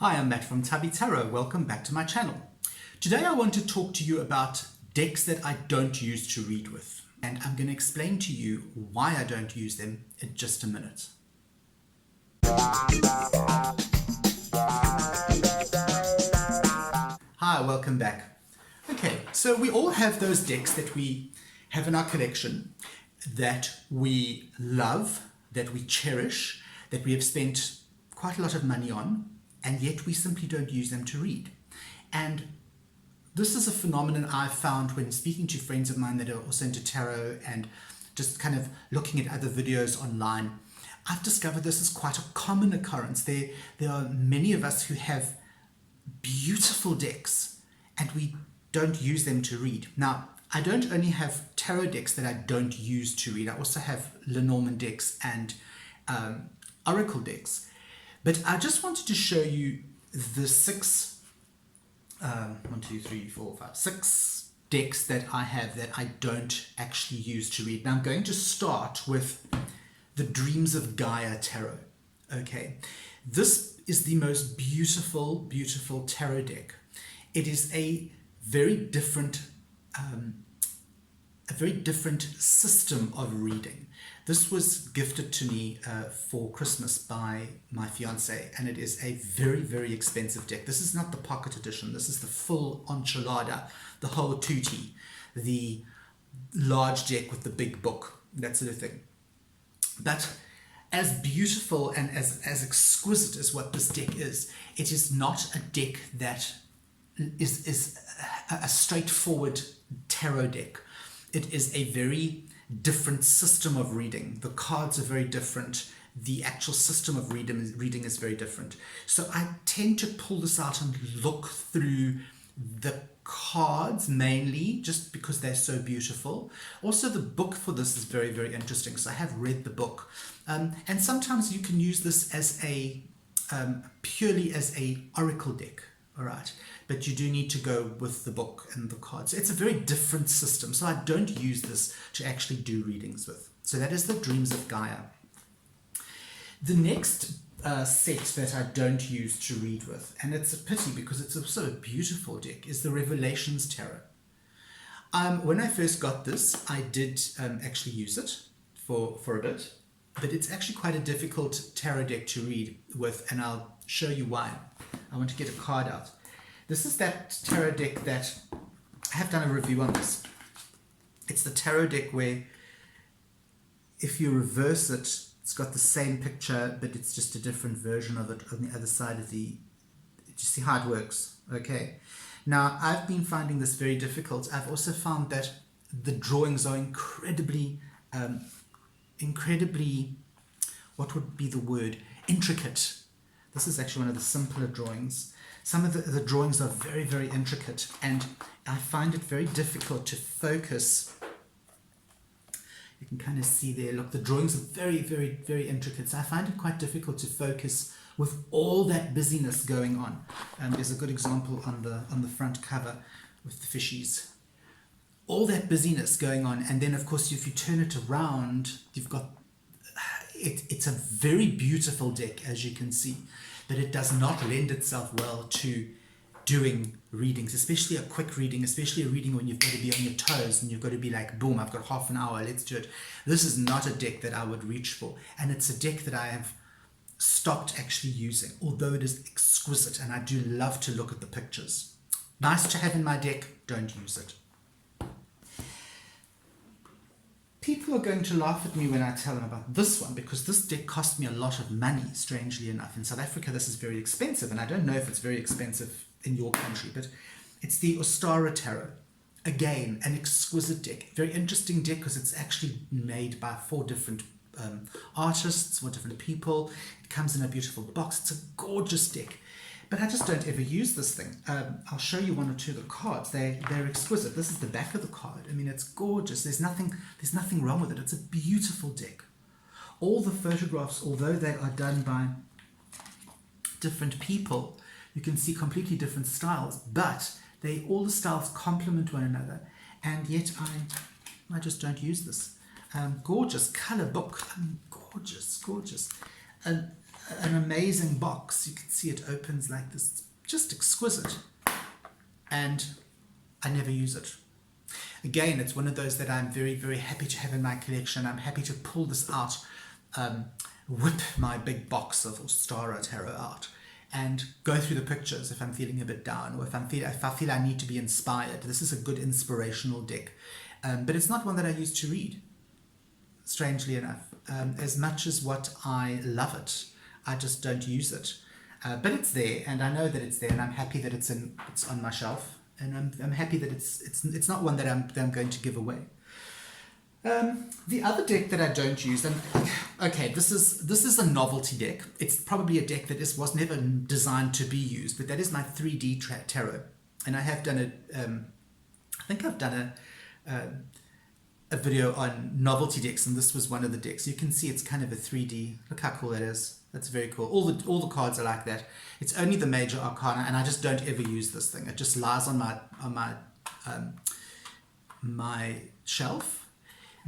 Hi, I'm Matt from Terra del Fuego. Welcome back to my channel. Today I want to talk to you about decks that I don't use to read with. And I'm going to explain to you why I don't use them in just a minute. Hi, welcome back. Okay, so we all have those decks that we have in our collection that we love, that we cherish, that we have spent quite a lot of money on, and yet we simply don't use them to read. And this is a phenomenon I've found when speaking to friends of mine that are also into tarot and just kind of looking at other videos online. I've discovered this is quite a common occurrence. There are many of us who have beautiful decks and we don't use them to read. Now, I don't only have tarot decks that I don't use to read. I also have Lenormand decks and Oracle decks. But I just wanted to show you the six decks that I have that I don't actually use to read. Now I'm going to start with the Dreams of Gaia Tarot. Okay, this is the most beautiful tarot deck. It is a very different system of reading. This was gifted to me for Christmas by my fiance, and it is a very expensive deck. This is not the pocket edition. This is the full enchilada, the whole tutti, the large deck with the big book, that sort of thing. But as beautiful and as exquisite as what this deck is, it is not a deck that is a straightforward tarot deck. It is a very different system of reading. The cards are very different. The actual system of reading is very different. So I tend to pull this out and look through the cards mainly just because they're so beautiful. Also, the book for this is very interesting. So I have read the book. And sometimes you can use this as a purely as a oracle deck. All right, but you do need to go with the book and the cards. It's a very different system, so I don't use this to actually do readings with. So that is the Dreams of Gaia. The next set that I don't use to read with, and it's a pity because it's also a beautiful deck, is the Revelations Tarot. When I first got this, I did actually use it for a bit, but it's actually quite a difficult tarot deck to read with, and I'll show you why. I want to get a card out. This is that tarot deck that I have done a review on this. It's the tarot deck where if you reverse it, it's got the same picture, but it's just a different version of it on the other side of the... You see how it works? Okay. Now, I've been finding this very difficult. I've also found that the drawings are incredibly, what would be the word? Intricate. This is actually one of the simpler drawings. Some of the drawings are very intricate, and I find it very difficult to focus. You can kind of see there, look, the drawings are very intricate, so I find it quite difficult to focus with all that busyness going on. There's a good example on the front cover with the fishies. All that busyness going on, and then of course if you turn it around, you've got it's a very beautiful deck, as you can see, but it does not lend itself well to doing readings, especially a quick reading, especially a reading when you've got to be on your toes and you've got to be like, boom, I've got half an hour, let's do it. This is not a deck that I would reach for, and it's a deck that I have stopped actually using, although it is exquisite and I do love to look at the pictures. Nice to have in my deck, don't use it. People are going to laugh at me when I tell them about this one because this deck cost me a lot of money, strangely enough. In South Africa, this is very expensive, and I don't know if it's very expensive in your country, but it's the Ostara Terror. Again, an exquisite deck. Very interesting deck because it's actually made by 4 different artists, 4 different people. It comes in a beautiful box. It's a gorgeous deck. But I just don't ever use this thing. I'll show you 1 or 2 of the cards. They're exquisite. This is the back of the card. I mean, it's gorgeous. There's nothing wrong with it. It's a beautiful deck. All the photographs, although they are done by different people, you can see completely different styles, but all the styles complement one another, and yet I just don't use this. Gorgeous color book. I mean, gorgeous. And an amazing box. You can see it opens like this. It's just exquisite. And I never use it. Again, it's one of those that I'm very, very happy to have in my collection. I'm happy to pull this out, whip my big box of Ostara Terror out, and go through the pictures if I'm feeling a bit down, or if I feel I need to be inspired. This is a good inspirational deck. But it's not one that I use to read, strangely enough. As much as what I love it, I just don't use it. But it's there, and I know that it's there, and I'm happy that it's on my shelf, and I'm happy that it's not one that I'm going to give away. The other deck that I don't use, and okay, this is a novelty deck. It's probably a deck that was never designed to be used, but that is my 3D tarot, and I have done it. I think I've done a video on novelty decks, and this was one of the decks. You can see it's kind of a 3D. Look how cool that is. That's very cool. All the cards are like that. It's only the major arcana, and I just don't ever use this thing. It just lies on my shelf,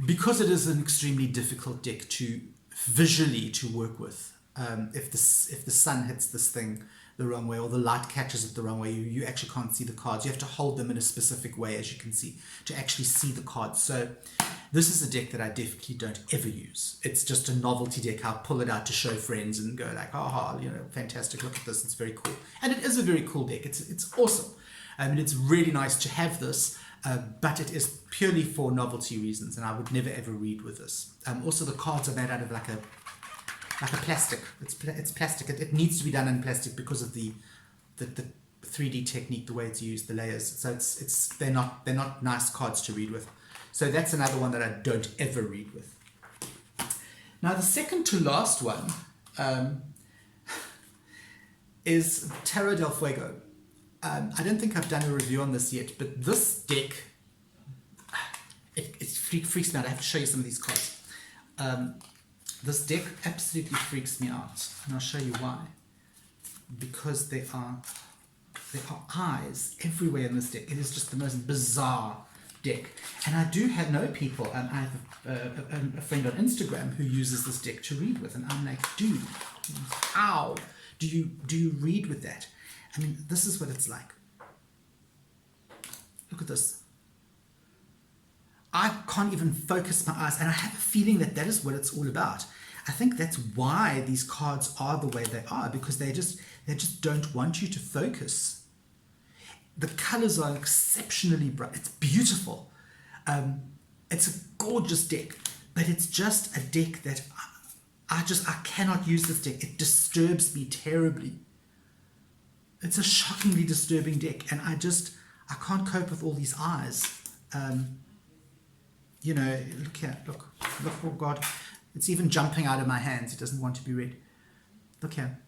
because it is an extremely difficult deck to visually to work with. If the sun hits this thing the wrong way, or the light catches it the wrong way, you actually can't see the cards. You have to hold them in a specific way, as you can see, to actually see the cards. So this is a deck that I definitely don't ever use. It's just a novelty deck. I'll pull it out to show friends and go like, oh, fantastic, look at this, it's very cool. And it is a very cool deck. It's awesome. And it's really nice to have this, but it is purely for novelty reasons, and I would never ever read with this. Also, the cards are made out of like a plastic. It's plastic. It needs to be done in plastic because of the 3D technique, the way it's used, the layers. So they're not nice cards to read with. So that's another one that I don't ever read with. Now the second to last one is Terra del Fuego. I don't think I've done a review on this yet, but this deck, it freaks me out. I have to show you some of these cards. This deck absolutely freaks me out, and I'll show you why. Because there are eyes everywhere in this deck. It is just the most bizarre deck. And I do know people, and I have a friend on Instagram who uses this deck to read with, and I'm like, dude, how do you read with that? I mean, this is what it's like. Look at this. I can't even focus my eyes, and I have a feeling that is what it's all about. I think that's why these cards are the way they are, because they just don't want you to focus. The colors are exceptionally bright. It's beautiful. It's a gorgeous deck, but it's just a deck that I cannot use this deck. It disturbs me terribly. It's a shockingly disturbing deck, and I can't cope with all these eyes. Look here, look, oh God. It's even jumping out of my hands. It doesn't want to be read. Look here.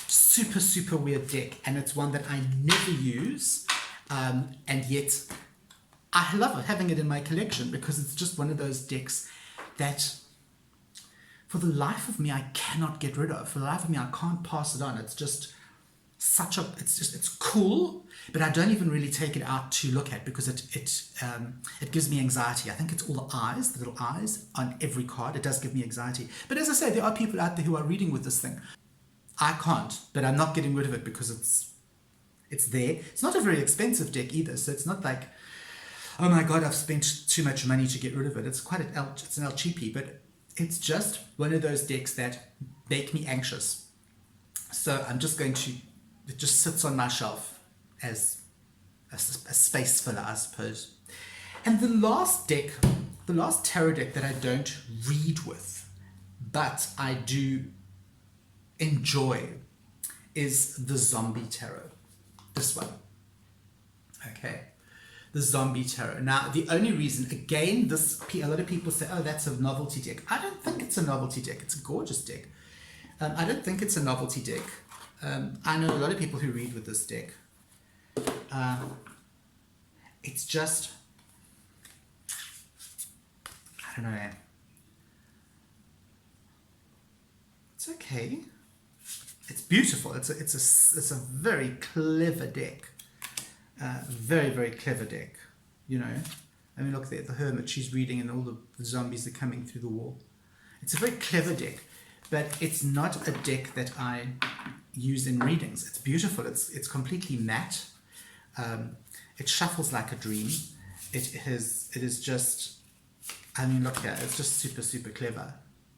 Super, super weird deck, and it's one that I never use, and yet I love having it in my collection, because it's just one of those decks that for the life of me I cannot get rid of. For the life of me I can't pass it on. It's just it's cool, but I don't even really take it out to look at, because it gives me anxiety. I think it's all the little eyes on every card. It does give me anxiety. But as I say, there are people out there who are reading with this thing. I can't, but I'm not getting rid of it because it's there. It's not a very expensive deck either, so it's not like, oh my God, I've spent too much money to get rid of it. It's it's an El cheapie, but it's just one of those decks that make me anxious. So I'm just going to. It just sits on my shelf as a space filler, I suppose. And the last tarot deck that I don't read with, but I do enjoy, is the Zombie Tarot. This one. Okay. The Zombie Tarot. Now, the only reason, again, a lot of people say, oh, that's a novelty deck. I don't think it's a novelty deck. It's a gorgeous deck. I don't think it's a novelty deck. I know a lot of people who read with this deck. It's just, I don't know. It's okay. It's beautiful. It's a very clever deck. Very, very clever deck. I mean, look there, the hermit, she's reading, and all the zombies are coming through the wall. It's a very clever deck. but it's not a deck that I use in readings. It's beautiful. It's completely matte. It shuffles like a dream. It is just, I mean, look here, it's just super, super clever,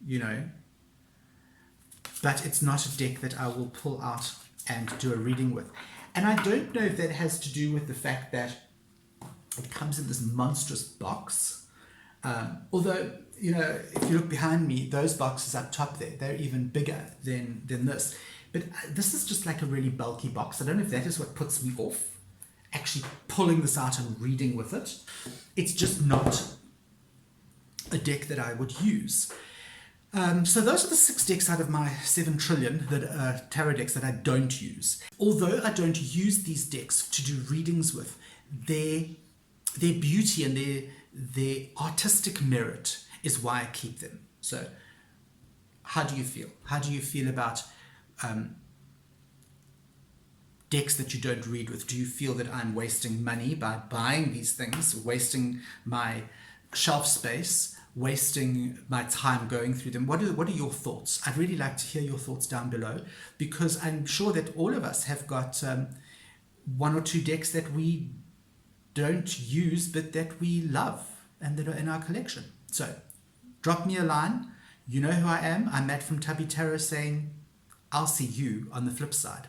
you know. But it's not a deck that I will pull out and do a reading with. And I don't know if that has to do with the fact that it comes in this monstrous box. Although, you know, if you look behind me, those boxes up top there, they're even bigger than this. But this is just like a really bulky box. I don't know if that is what puts me off actually pulling this out and reading with it. It's just not a deck that I would use. So those are the 6 decks out of my 7 trillion that tarot decks that I don't use. Although I don't use these decks to do readings with, their beauty and their artistic merit is why I keep them. So how do you feel? How do you feel about decks that you don't read with? Do you feel that I'm wasting money by buying these things, wasting my shelf space, wasting my time going through them? What are your thoughts? I'd really like to hear your thoughts down below, because I'm sure that all of us have got 1 or 2 decks that we don't use but that we love and that are in our collection. So drop me a line. You know who I am. I'm Matt from Tubby Tarot, saying I'll see you on the flip side.